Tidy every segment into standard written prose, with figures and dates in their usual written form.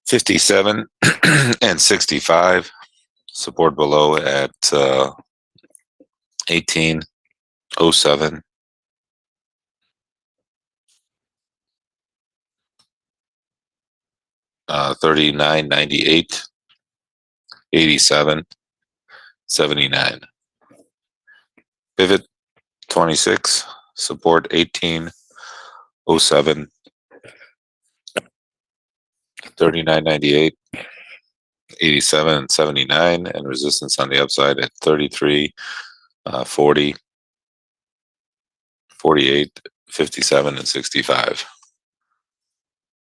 57 and 65. Support below at 1807. 39.98, 87, 79. Pivot 26, support 1807, 39.98, 87, and 79, and resistance on the upside at 33, 40, 48, 57, and 65.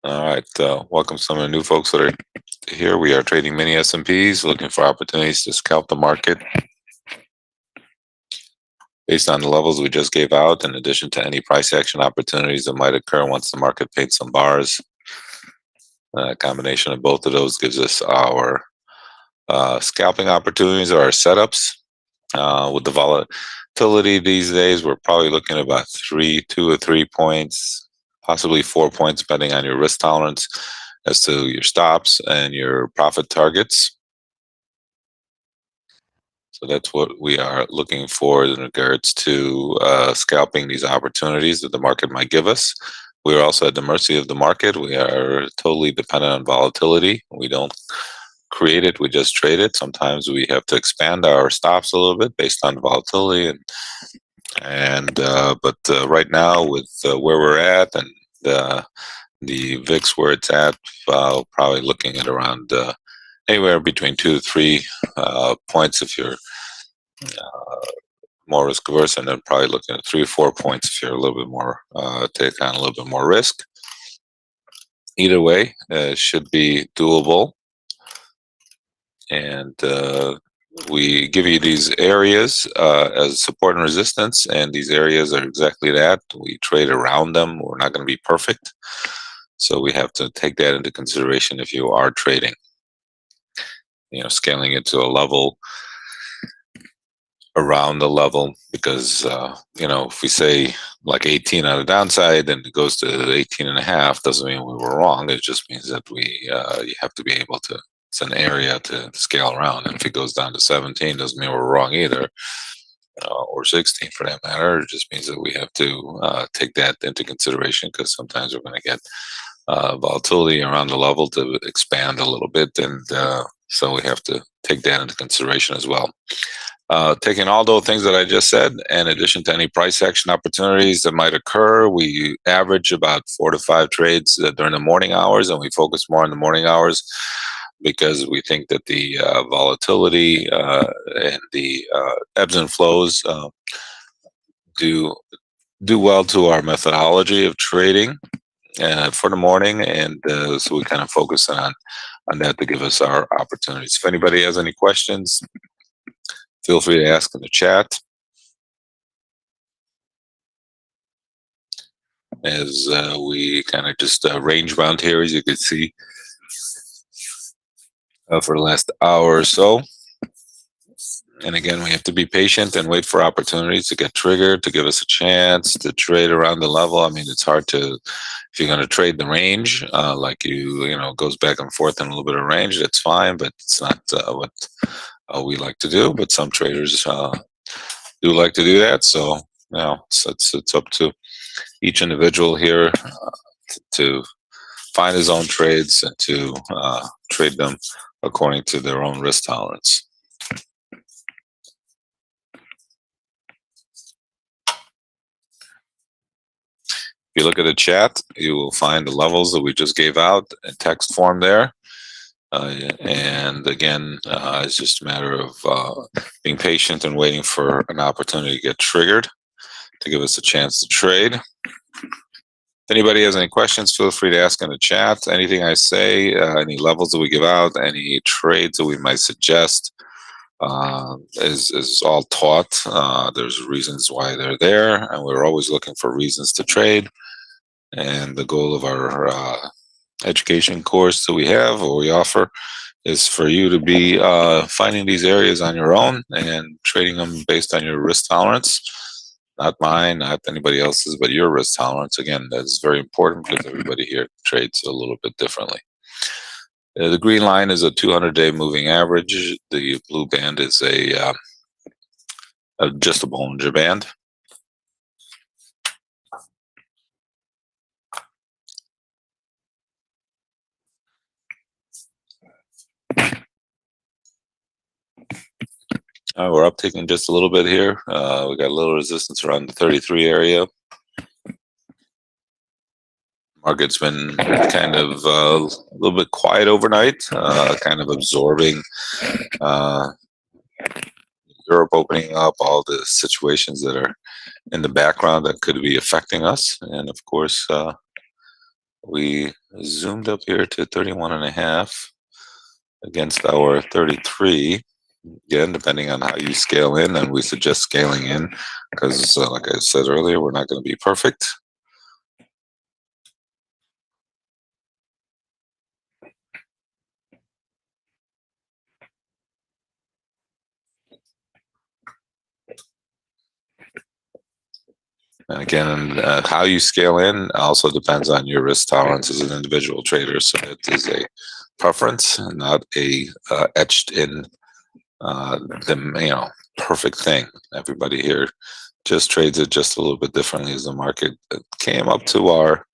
All right, welcome some of the new folks that are here. We are trading mini S&Ps, looking for opportunities to scalp the market based on the levels we just gave out, in addition to any price action opportunities that might occur once the market paints some bars. A combination of both of those gives us our scalping opportunities or our setups. With the volatility these days, we're probably looking at about 2 or 3 points, possibly 4 points, depending on your risk tolerance as to your stops and your profit targets. So that's what we are looking for in regards to scalping these opportunities that the market might give us. We are also at the mercy of the market. We are totally dependent on volatility. We don't create it, we just trade it. Sometimes we have to expand our stops a little bit based on volatility, but right now with where we're at and the VIX where it's at, probably looking at around anywhere between 2 to 3 points if you're more risk averse, and then probably looking at 3 or 4 points if you're a little bit more take on a little bit more risk. Either way, should be doable. And we give you these areas as support and resistance, and these areas are exactly that. We trade around them. We're not going to be perfect, so we have to take that into consideration if you are trading. Scaling it to a level around the level, because if we say like 18 on the downside and it goes to 18 and a half, doesn't mean we were wrong. It just means that you have to be able to, it's an area to scale around. And if it goes down to 17, doesn't mean we're wrong either, or 16 for that matter. It just means that we have to take that into consideration, because sometimes we're going to get volatility around the level to expand a little bit, and so we have to take that into consideration as well. Taking all those things that I just said, in addition to any price action opportunities that might occur, we average about 4 to 5 trades during the morning hours, and we focus more on the morning hours because we think that the volatility and the ebbs and flows do well to our methodology of trading for the morning, and so we kind of focus on that to give us our opportunities. If anybody has any questions, feel free to ask in the chat. As we kind of just range bound here, as you can see, for the last hour or so. And again, we have to be patient and wait for opportunities to get triggered, to give us a chance to trade around the level. I mean, it's hard to, if you're going to trade the range, like goes back and forth in a little bit of range, that's fine, but it's not what we like to do. But some traders do like to do that. So, it's up to each individual here to find his own trades and to trade them according to their own risk tolerance. If you look at the chat, you will find the levels that we just gave out in text form there. And again, it's just a matter of being patient and waiting for an opportunity to get triggered to give us a chance to trade. If anybody has any questions, feel free to ask in the chat. Anything I say, any levels that we give out, any trades that we might suggest, is all taught. There's reasons why they're there, and we're always looking for reasons to trade. And the goal of our education course that we have or we offer is for you to be finding these areas on your own and trading them based on your risk tolerance. Not mine, not anybody else's, but your risk tolerance. Again, that is very important because everybody here trades a little bit differently. The green line is a 200-day moving average. The blue band is just a Bollinger Band. We're uptaking just a little bit here. We got a little resistance around the 33 area. Market's been kind of a little bit quiet overnight, kind of absorbing Europe opening up, all the situations that are in the background that could be affecting us. And of course, we zoomed up here to 31.5 against our 33. Again, depending on how you scale in, and we suggest scaling in because, like I said earlier, we're not going to be perfect. And again, how you scale in also depends on your risk tolerance as an individual trader. So it is a preference, not a etched in the perfect thing. Everybody here just trades it just a little bit differently as the market came up to our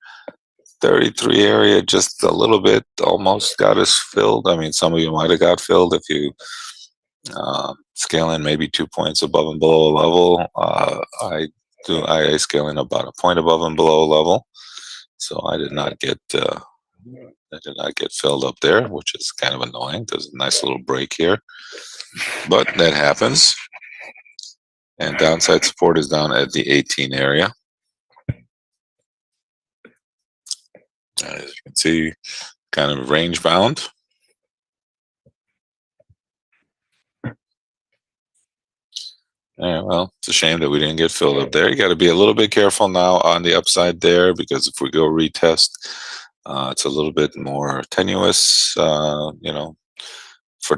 33 area just a little bit, almost got us filled. I mean, some of you might have got filled if you scale in maybe 2 points above and below a level. I scale in about a point above and below a level, so I did not get filled up there, which is kind of annoying. There's a nice little break here, but that happens. And downside support is down at the 18 area. As you can see, kind of range bound. Yeah, well, it's a shame that we didn't get filled up there. You got to be a little bit careful now on the upside there, because if we go retest, it's a little bit more tenuous. For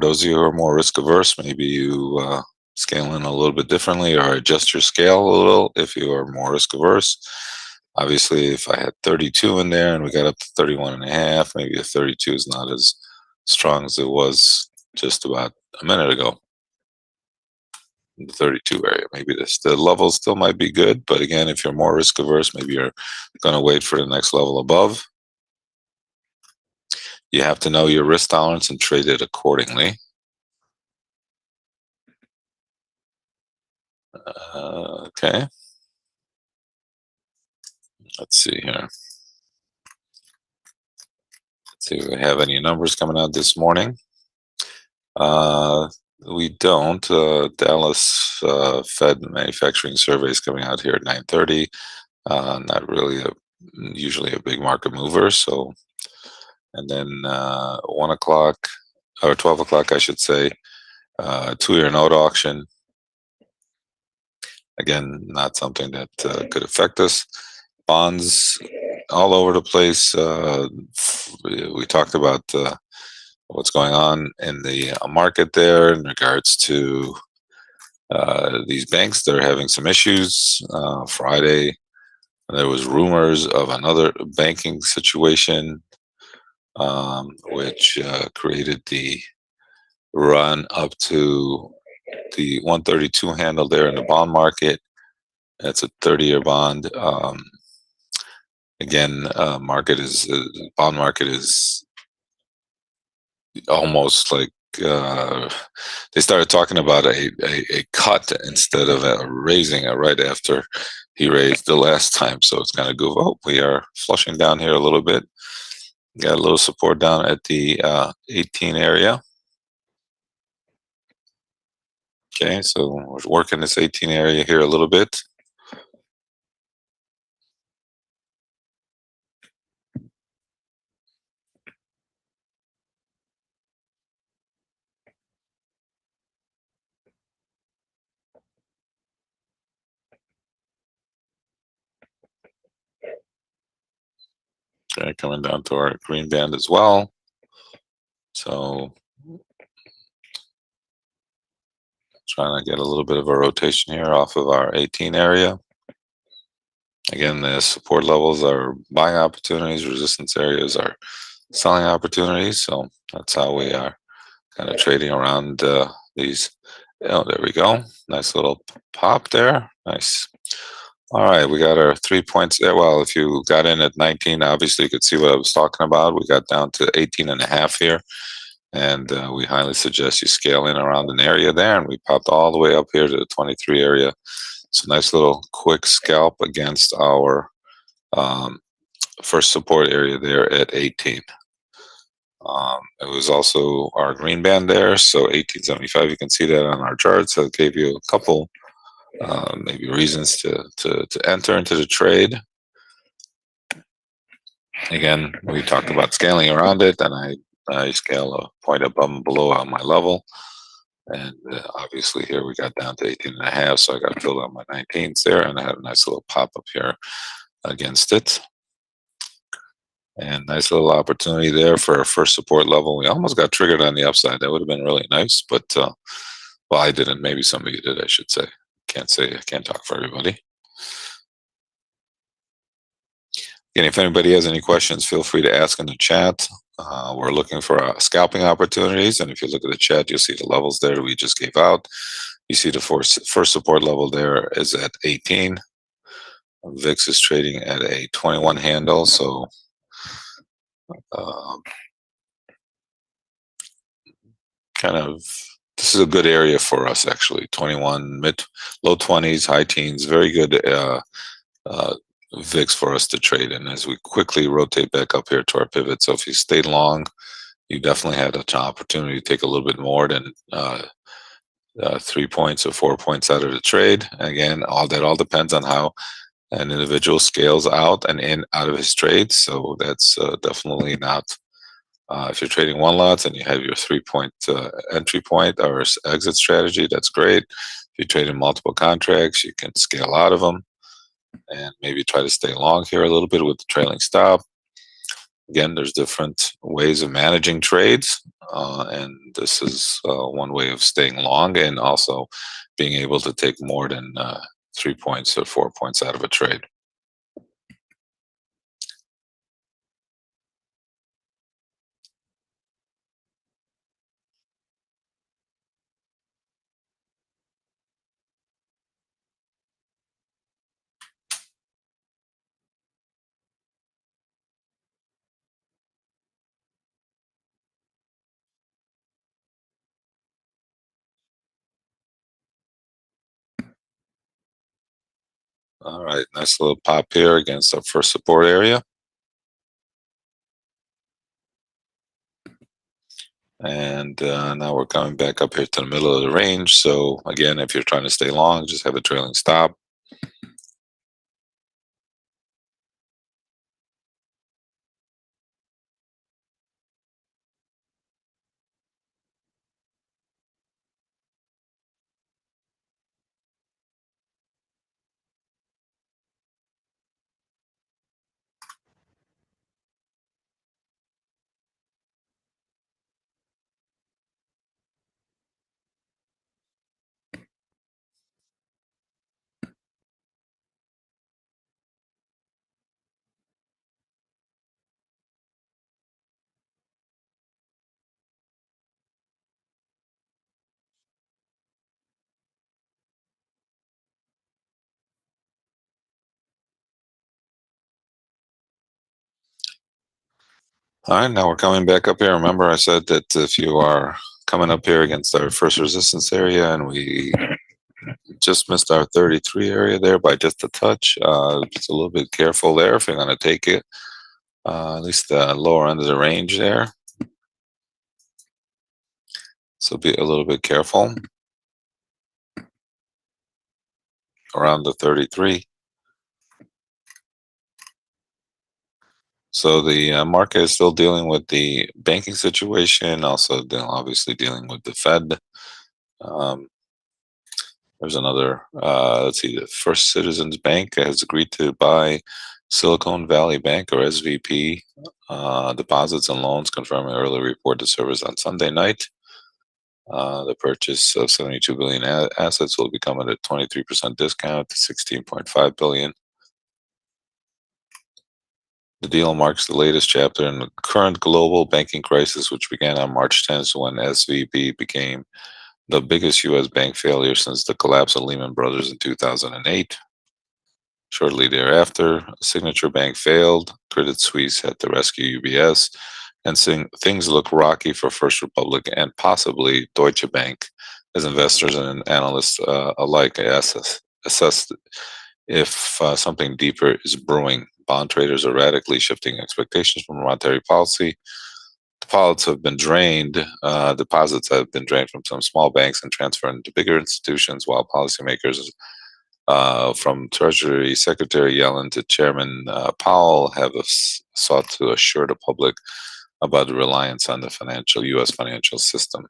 those of you who are more risk averse, maybe you scale in a little bit differently or adjust your scale a little if you are more risk averse. Obviously, if I had 32 in there and we got up to 31.5, maybe a 32 is not as strong as it was just about a minute ago. The 32 area, maybe the level still might be good, but again, if you're more risk averse, maybe you're going to wait for the next level above. You have to know your risk tolerance and trade it accordingly. Okay. Let's see here. Let's see if we have any numbers coming out this morning. We don't. Dallas Fed manufacturing survey is coming out here at 9:30. Not really usually a big market mover. So, and then 1 o'clock or 12 o'clock, I should say, 2-year note auction. Again, not something that could affect us. Bonds all over the place. We talked about what's going on in the market there in regards to these banks that are having some issues. Friday, there was rumors of another banking situation, which created the run up to the 132 handle there in the bond market. That's a 30-year bond. Again, bond market is almost like they started talking about a cut instead of raising it right after he raised the last time. So it's kind of goof. Oh, we are flushing down here a little bit. Got a little support down at the 18 area. Okay, so we're working this 18 area here a little bit. Okay, coming down to our green band as well. So trying to get a little bit of a rotation here off of our 18 area. Again, the support levels are buying opportunities, resistance areas are selling opportunities. So that's how we are kind of trading around these. Oh, there we go. Nice little pop there. Nice. All right, we got our 3 points there. Well, if you got in at 19, obviously you could see what I was talking about. We got down to 18 and a half here, and we highly suggest you scale in around an area there, and we popped all the way up here to the 23 area. It's a nice little quick scalp against our um, first support area there at 18. It was also our green band there, so 1875. You can see that on our charts. So it gave you a couple maybe reasons to enter into the trade. Again, we talked about scaling around it, and I scale a point above and below on my level. And obviously here we got down to 18 and a half, so I got filled out my 19s there, and I had a nice little pop up here against it. And nice little opportunity there for our first support level. We almost got triggered on the upside. That would have been really nice, but well, I didn't. Maybe somebody did, I should say. Can't say, I can't talk for everybody. And if anybody has any questions, feel free to ask in the chat. We're looking for scalping opportunities, and if you look at the chat, you'll see the levels there we just gave out. You see the first support level there is at 18. VIX is trading at a 21 handle, so um, kind of this is a good area for us actually. 21, mid, low 20s, high teens, very good uh, VIX for us to trade in as we quickly rotate back up here to our pivot. So if you stayed long, you definitely had an opportunity to take a little bit more than 3 points or 4 points out of the trade. Again, all depends on how an individual scales out and in out of his trades. So that's definitely not. If you're trading one lot and you have your 3 point entry point or exit strategy, that's great. If you're trading multiple contracts, you can scale out of them and maybe try to stay long here a little bit with the trailing stop. Again, there's different ways of managing trades, and this is one way of staying long and also being able to take more than 3 points or 4 points out of a trade. All right, nice little pop here against our first support area. And now we're coming back up here to the middle of the range. So again, if you're trying to stay long, just have a trailing stop. All right, now we're coming back up here. Remember, I said that if you are coming up here against our first resistance area and we just missed our 33 area there by just a touch, just a little bit careful there if you're going to take it, at least the lower end of the range there. So be a little bit careful around the 33. So the market is still dealing with the banking situation, also obviously dealing with the Fed. Um, there's another, let's see, the First Citizens Bank has agreed to buy Silicon Valley Bank or SVP deposits and loans, confirming early report to service on Sunday night. The purchase of 72 billion assets will become at a 23% discount to 16.5 billion. The deal marks the latest chapter in the current global banking crisis, which began on March 10th when SVB became the biggest U.S. bank failure since the collapse of Lehman Brothers in 2008. Shortly thereafter, Signature Bank failed, Credit Suisse had to rescue UBS, and things look rocky for First Republic and possibly Deutsche Bank, as investors and analysts alike assessed if something deeper is brewing. Bond traders are radically shifting expectations from monetary policy. Deposits have been drained from some small banks and transferred into bigger institutions, while policymakers from Treasury Secretary Yellen to Chairman Powell have sought to assure the public about the reliance on the U.S. financial system.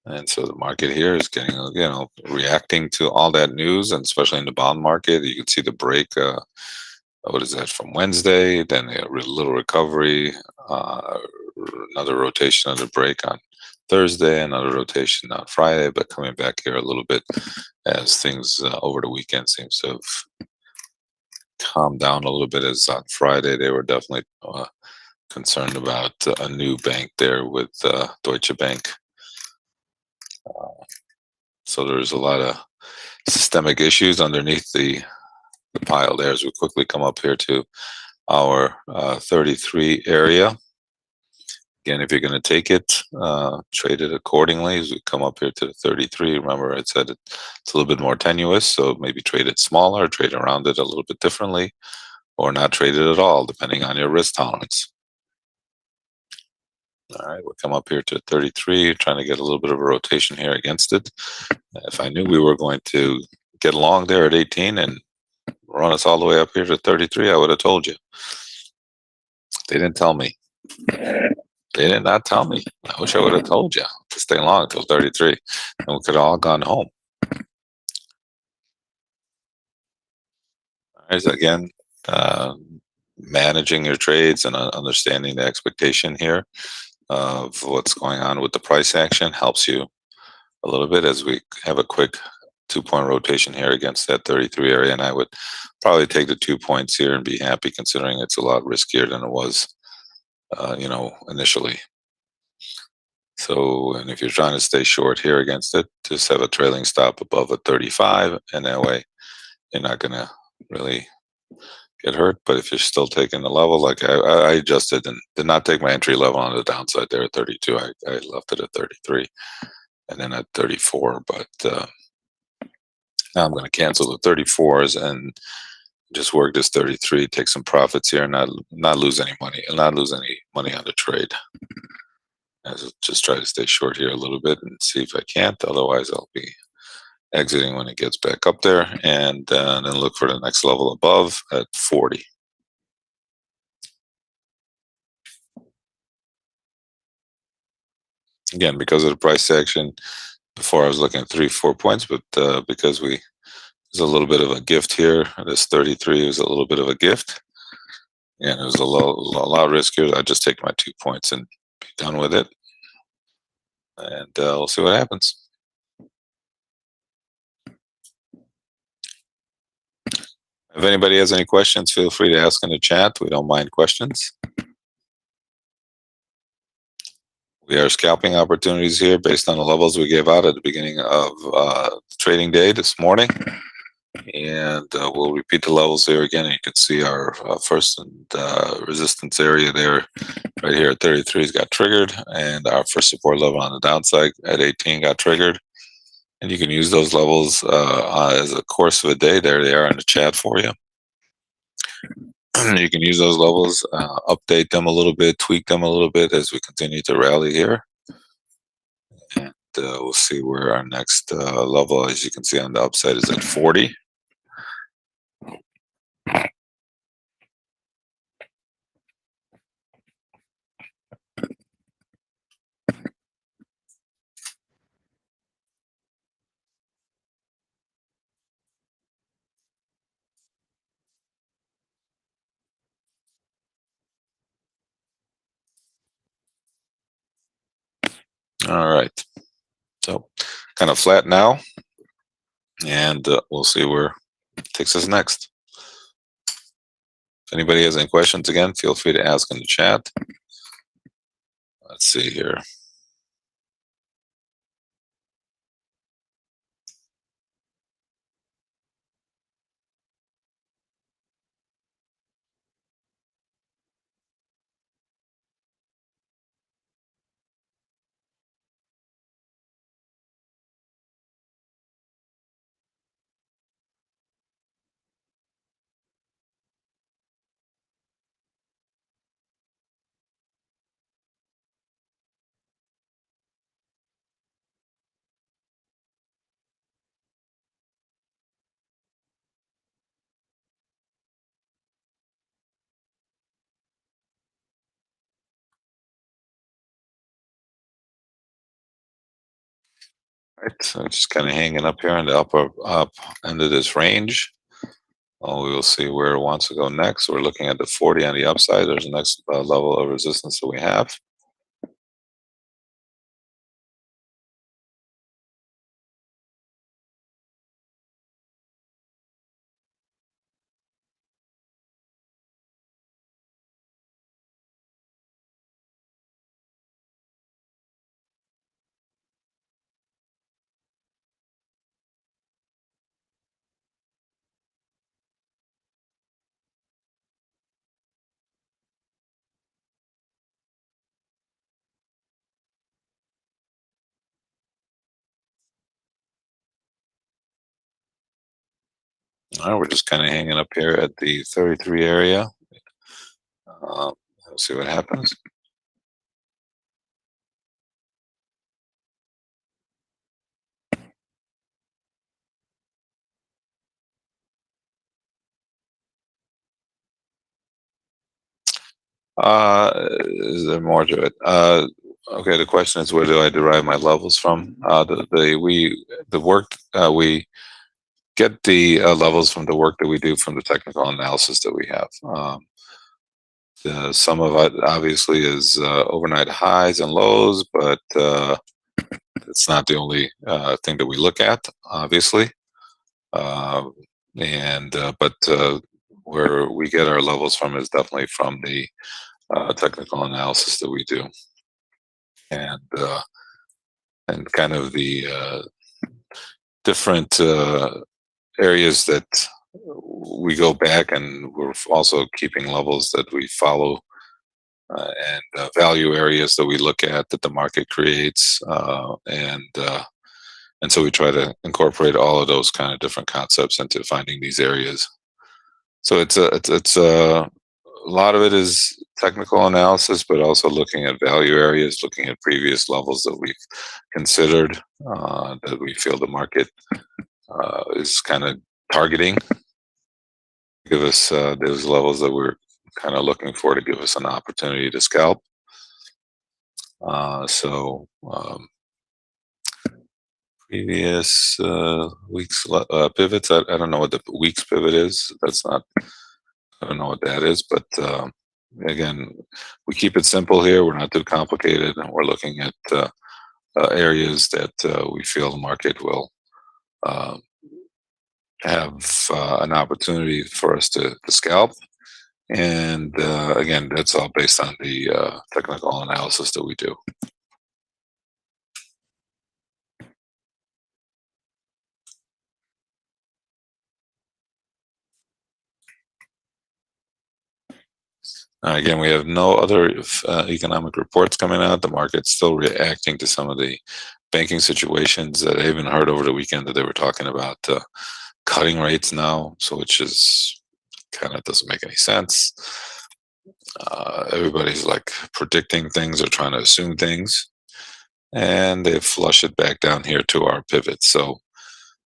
And so the market here is getting, reacting to all that news, and especially in the bond market, you can see the break. What is that from Wednesday? Then a little recovery, another rotation of the break on Thursday, another rotation on Friday, but coming back here a little bit as things over the weekend seems to have calmed down a little bit. As on Friday, they were definitely concerned about a new bank there with Deutsche Bank. So there's a lot of systemic issues underneath the pile there. As we quickly come up here to our 33 area. Again, if you're going to take it, trade it accordingly. As we come up here to the 33, remember I said it's a little bit more tenuous, so maybe trade it smaller, trade around it a little bit differently, or not trade it at all, depending on your risk tolerance. All right, we'll come up here to 33, trying to get a little bit of a rotation here against it. If I knew we were going to get along there at 18 and run us all the way up here to 33, I would have told you. They didn't tell me. They did not tell me. I wish I would have told you to stay long until 33, and we could have all gone home. All right, so again, managing your trades and understanding the expectation here of what's going on with the price action helps you a little bit as we have a quick 2-point rotation here against that 33 area. And I would probably take the 2 points here and be happy, considering it's a lot riskier than it was, initially. So, and if you're trying to stay short here against it, just have a trailing stop above a 35, and that way you're not going to really get hurt. But if you're still taking the level, like I adjusted and did not take my entry level on the downside there at 32. I left it at 33 and then at 34. But now I'm going to cancel the 34s and just work this 33, take some profits here, and not lose any money, and not lose any money on the trade. I'll just try to stay short here a little bit and see if I can't. Otherwise, I'll be exiting when it gets back up there, and then look for the next level above at 40. Again, because of the price action, before I was looking at 3-4 points, but because there's a little bit of a gift here. This 33 was a little bit of a gift, and it was a lot riskier. I just take my 2 points and be done with it, and we'll see what happens. If anybody has any questions, feel free to ask in the chat. We don't mind questions. We are scalping opportunities here based on the levels we gave out at the beginning of trading day this morning. And we'll repeat the levels here again. You can see our first resistance area there, right here at 33 has got triggered, and our first support level on the downside at 18 got triggered. And you can use those levels as a course of a day. There they are in the chat for you. You can use those levels, update them a little bit, tweak them a little bit as we continue to rally here. And we'll see where our next level, as you can see on the upside, is at 40. All right. So kind of flat now, and we'll see where it takes us next. If anybody has any questions, again, feel free to ask in the chat. Let's see here. Right, so just kind of hanging up here in the upper up end of this range. We will see where it wants to go next. We're looking at the 40 on the upside. There's the next level of resistance that we have. All right, we're just kind of hanging up here at the 33 area. Let's see what happens. Is there more to it? Okay, the question is, where do I derive my levels from? The work we get the levels from the work that we do from the technical analysis that we have. Some of it obviously is overnight highs and lows, but it's not the only thing that we look at, obviously. And but where we get our levels from is definitely from the technical analysis that we do, and kind of the different areas that we go back, and we're also keeping levels that we follow, and value areas that we look at that the market creates, and so we try to incorporate all of those kind of different concepts into finding these areas. So it's a lot of it is technical analysis, but also looking at value areas, looking at previous levels that we've considered, that we feel the market is kind of targeting. Give us those levels that we're kind of looking for to give us an opportunity to scalp. So previous weeks pivots. I don't know what the weeks pivot is. That's not. I don't know what that is, but again, we keep it simple here. We're not too complicated, and we're looking at areas that we feel the market will uh, have an opportunity for us to scalp. And again, that's all based on the technical analysis that we do. Again, we have no other economic reports coming out. The market's still reacting to some of the banking situations that I even heard over the weekend that they were talking about cutting rates now, so which is kind of doesn't make any sense. Everybody's like predicting things or trying to assume things, and they flush it back down here to our pivot. So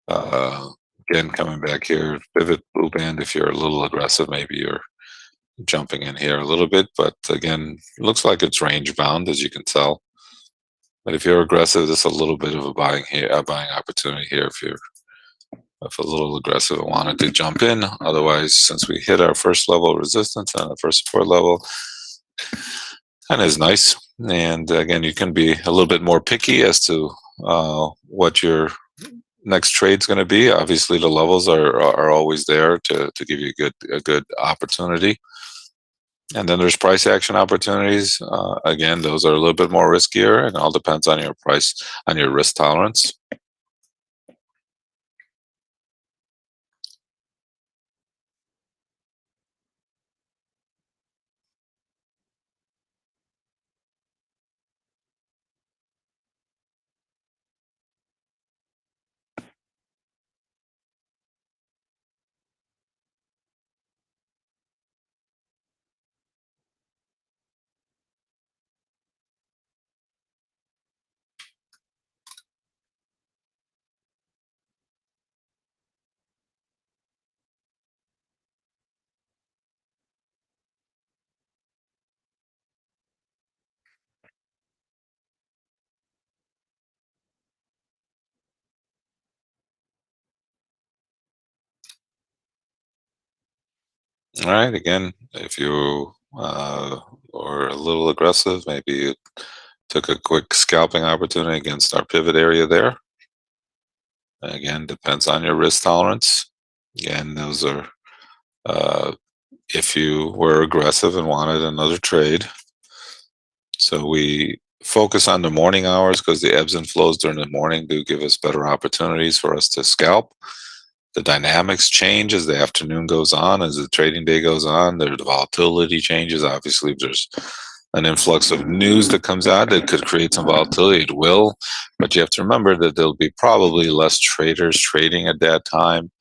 again, coming back here, pivot blue band. If you're a little aggressive, maybe you're jumping in here a little bit, but again, it looks like it's range bound, as you can tell. But if you're aggressive, there's a little bit of a buying here, a buying opportunity here. If a little aggressive and wanted to jump in. Otherwise, since we hit our first level of resistance and the first support level, kind of is nice. And again, you can be a little bit more picky as to what you're next trade's going to be. Obviously, the levels are always there to give you a good opportunity. And then there's price action opportunities. Again, those are a little bit more riskier, and it all depends on your price, on your risk tolerance. All right. Again, if you were a little aggressive, maybe you took a quick scalping opportunity against our pivot area there. Again, depends on your risk tolerance. Again, those are if you were aggressive and wanted another trade. So we focus on the morning hours because the ebbs and flows during the morning do give us better opportunities for us to scalp. The dynamics change as the afternoon goes on, as the trading day goes on. The volatility changes. Obviously, if there's an influx of news that comes out that could create some volatility, it will. But you have to remember that there'll be probably less traders trading at that time.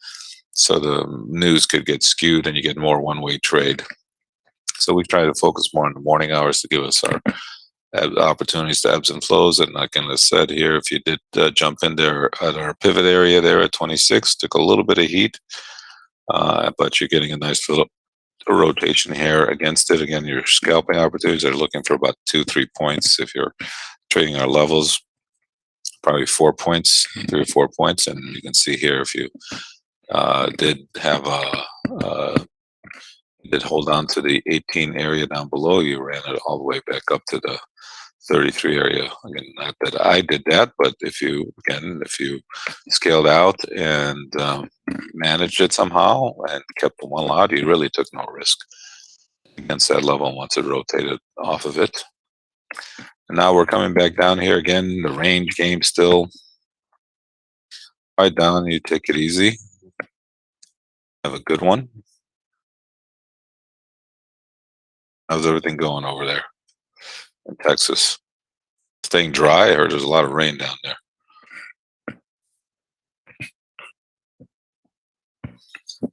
So the news could get skewed and you get more one-way trade. So we try to focus more on the morning hours to give us our opportunities to ebbs and flows. And like I said here, if you did jump in there at our pivot area there at 26, took a little bit of heat, but you're getting a nice little rotation here against it. Again, your scalping opportunities are looking for about 2-3 points. If you're trading our levels, probably 4 points, 3 or 4 points. And you can see here if you did have did hold on to the 18 area down below, you ran it all the way back up to the 33 area. Again, not that I did that, but if you scaled out and managed it somehow and kept the one lot, you really took no risk against that level once it rotated off of it. And now we're coming back down here again. The range game still right down. You take it easy. Have a good one. How's everything going over there in Texas? Staying dry, or there's a lot of rain down there?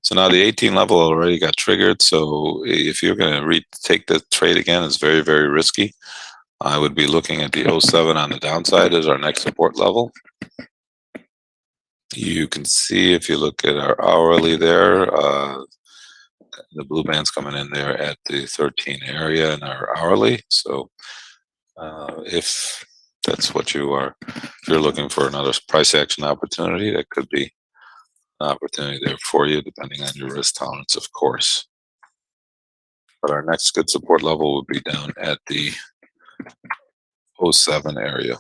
So now the 18 level already got triggered. So if you're going to retake the trade again, it's very, very risky. I would be looking at the '07 on the downside as our next support level. You can see if you look at our hourly there, the blue band's coming in there at the 13 area in our hourly. So if that's what you are, if you're looking for another price action opportunity, that could be an opportunity there for you, depending on your risk tolerance, of course. But our next good support level would be down at the '07 area.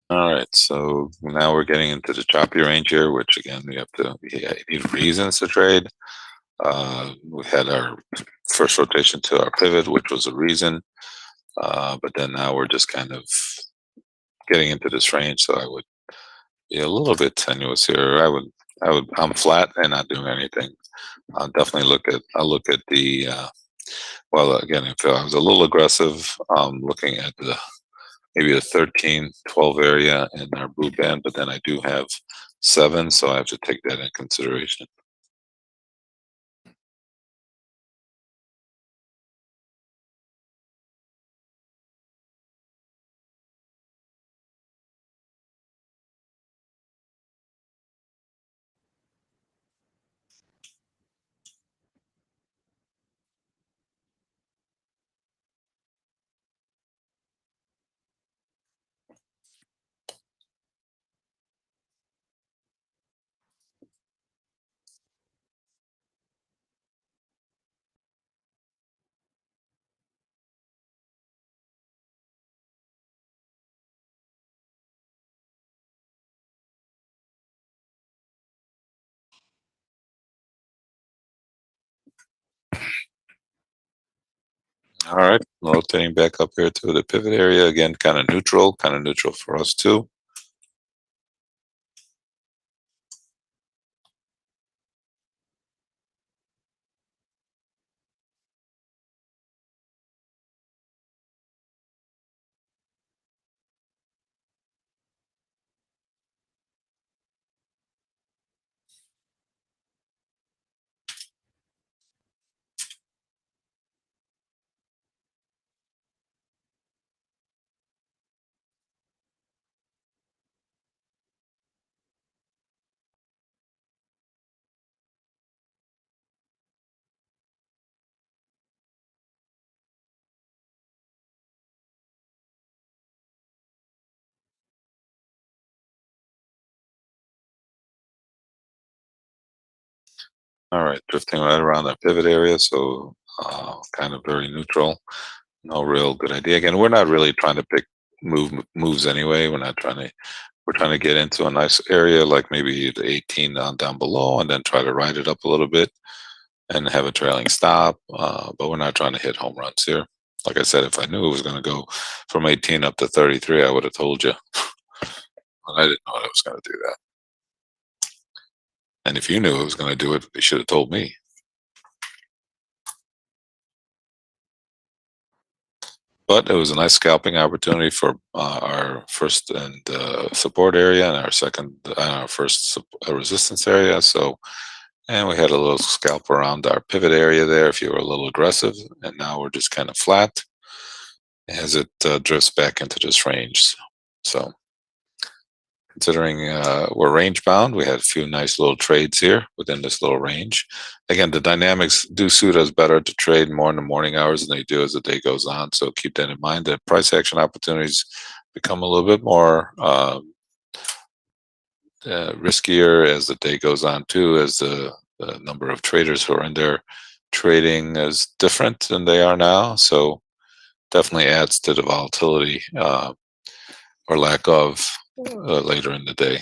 All right, so now we're getting into the choppy range here, which again, you need reasons to trade. We had our first rotation to our pivot, which was a reason, but then now we're just kind of getting into this range. So I would be a little bit tenuous here. I'm flat and not doing anything. I'll look at the, well, again, if I was a little aggressive, looking at maybe the 13, 12 area in our blue band, but then I do have 7, so I have to take that in consideration. All right, rotating back up here to the pivot area again, kind of neutral for us too. All right, drifting right around that pivot area, so kind of very neutral. No real good idea. Again, we're not really trying to pick moves anyway. We're not trying to. We're trying to get into a nice area, like maybe the 18 down below, and then try to ride it up a little bit and have a trailing stop. But we're not trying to hit home runs here. Like I said, if I knew it was going to go from 18 up to 33, I would have told you. But I didn't know I was going to do that. And if you knew it was going to do it, you should have told me. But it was a nice scalping opportunity for our first and support area and our second, our first resistance area. So, and we had a little scalp around our pivot area there if you were a little aggressive. And now we're just kind of flat as it drifts back into this range. So, considering we're range bound, we had a few nice little trades here within this little range. Again, the dynamics do suit us better to trade more in the morning hours than they do as the day goes on. So keep that in mind. The price action opportunities become a little bit more riskier as the day goes on too, as the number of traders who are in there trading is different than they are now. So definitely adds to the volatility or lack of later in the day.